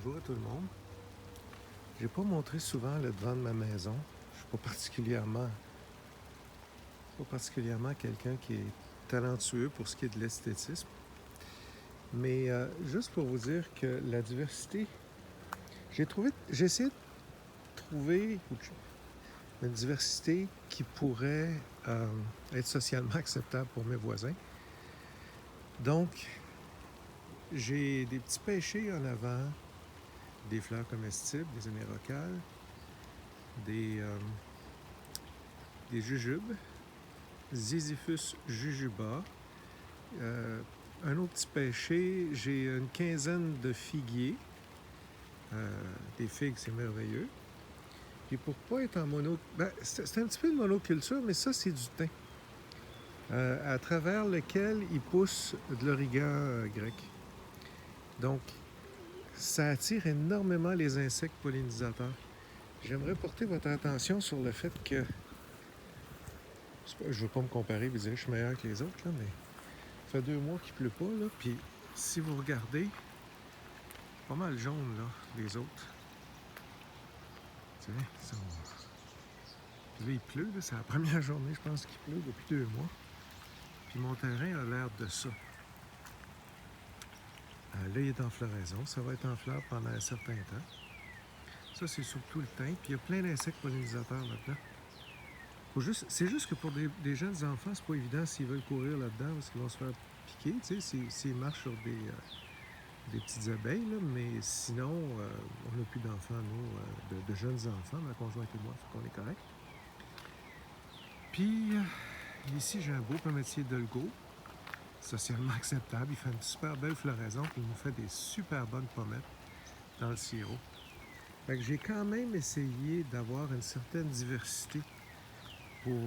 Bonjour à tout le monde. J'ai pas montré souvent le devant de ma maison. Je suis pas particulièrement quelqu'un qui est talentueux pour ce qui est de l'esthétisme. Mais juste pour vous dire que la diversité, j'ai essayé de trouver une diversité qui pourrait être socialement acceptable pour mes voisins. Donc, j'ai des petits pêchers en avant, des fleurs comestibles, des amérocales, des jujubes, Ziziphus jujuba. Un autre petit pêcher, j'ai une quinzaine de figuiers. Des figues, c'est merveilleux. Et pour pas être en c'est un petit peu de monoculture, mais ça, c'est du thym. À travers lequel il pousse de l'origan grec. Donc, ça attire énormément les insectes pollinisateurs. J'aimerais porter votre attention sur le fait que... Je ne veux pas me comparer et vous dire que je suis meilleur que les autres, là, mais ça fait 2 mois qu'il ne pleut pas, là, puis si vous regardez, pas mal jaune, là, les autres. Tu sais, Puis là, il pleut, là, c'est la première journée, je pense, qu'il pleut depuis 2 mois. Puis mon terrain a l'air de ça. Là, il est en floraison. Ça va être en fleurs pendant un certain temps. Ça, c'est surtout le thym. Puis il y a plein d'insectes pollinisateurs là-dedans. C'est juste que pour des jeunes enfants, c'est pas évident s'ils veulent courir là-dedans parce qu'ils vont se faire piquer, tu sais, s'ils marchent sur des petites abeilles, là, mais sinon, on n'a plus d'enfants, nous, de jeunes enfants, ma conjointe et moi, fait qu'on est correct. Puis, ici, j'ai un beau pometier d'Olgo, socialement acceptable. Il fait une super belle floraison, puis il nous fait des super bonnes pommettes dans le sirop. Fait que j'ai quand même essayé d'avoir une certaine diversité pour...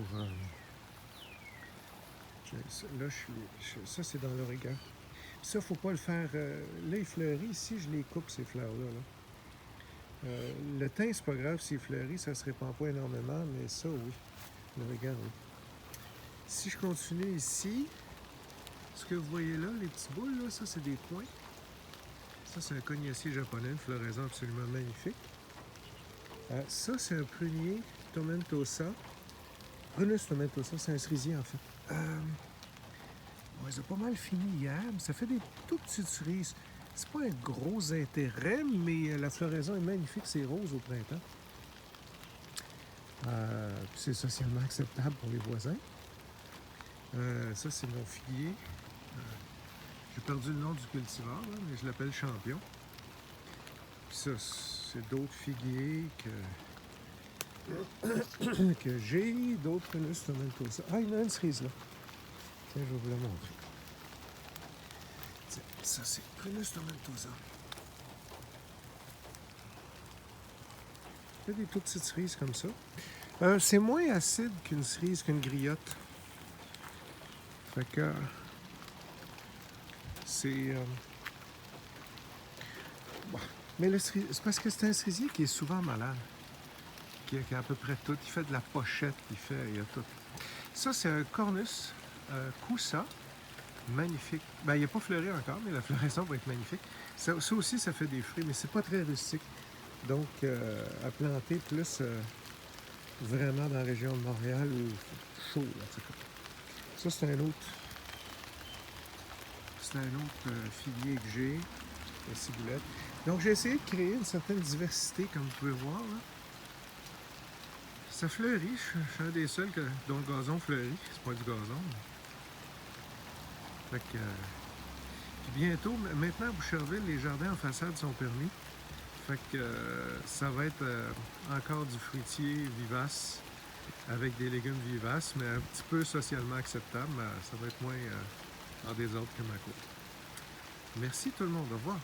là, ça, c'est dans l'origan. Ça, faut pas le faire... là, il fleurit. Ici, je les coupe, ces fleurs-là. Là. Le thym, c'est pas grave s'il fleurit, ça se répand pas énormément, mais ça, oui. L'origan, oui. Si je continue ici, ce que vous voyez là, les petits boules, là, ça, c'est des points. Ça, c'est un cognacier japonais, une floraison absolument magnifique. Ça, c'est un prunier tomentosa. Prunus tomentosa, c'est un cerisier, en fait. Ouais, ça a pas mal fini hier, mais ça fait des tout petites cerises. C'est pas un gros intérêt, mais la floraison est magnifique, c'est rose au printemps. Puis c'est socialement acceptable pour les voisins. Ça, c'est mon figuier. J'ai perdu le nom du cultivar, là, mais je l'appelle Champion. Puis ça, c'est d'autres figuiers que j'ai, d'autres Prunus tomentosa. Ah, il y en a une cerise là. Tiens, je vais vous la montrer. Tiens, ça, c'est Prunus tomentosa. Il y a des toutes petites cerises comme ça. C'est moins acide qu'une cerise, qu'une griotte. Fait que c'est... Bon. Mais c'est parce que c'est un cerisier qui est souvent malade. Qui a à peu près tout. Il fait de la pochette, il a tout. Ça, c'est un Cornus Coussa. Magnifique. Ben, il n'est pas fleuri encore, mais la floraison va être magnifique. Ça aussi, ça fait des fruits, mais c'est pas très rustique. Donc, à planter plus vraiment dans la région de Montréal ou chaud, là, en tout cas. Ça, c'est un autre. C'est un autre figuier que j'ai, la ciboulette. Donc, j'ai essayé de créer une certaine diversité, comme vous pouvez voir. Là. Ça fleurit. Je suis un des seuls dont le gazon fleurit. C'est pas du gazon. Mais... Fait que... Puis bientôt, maintenant à Boucherville, les jardins en façade sont permis. Fait que ça va être encore du fruitier vivace avec des légumes vivaces, mais un petit peu socialement acceptable. Mais ça va être moins en désordre que ma cour. Merci tout le monde. Au revoir.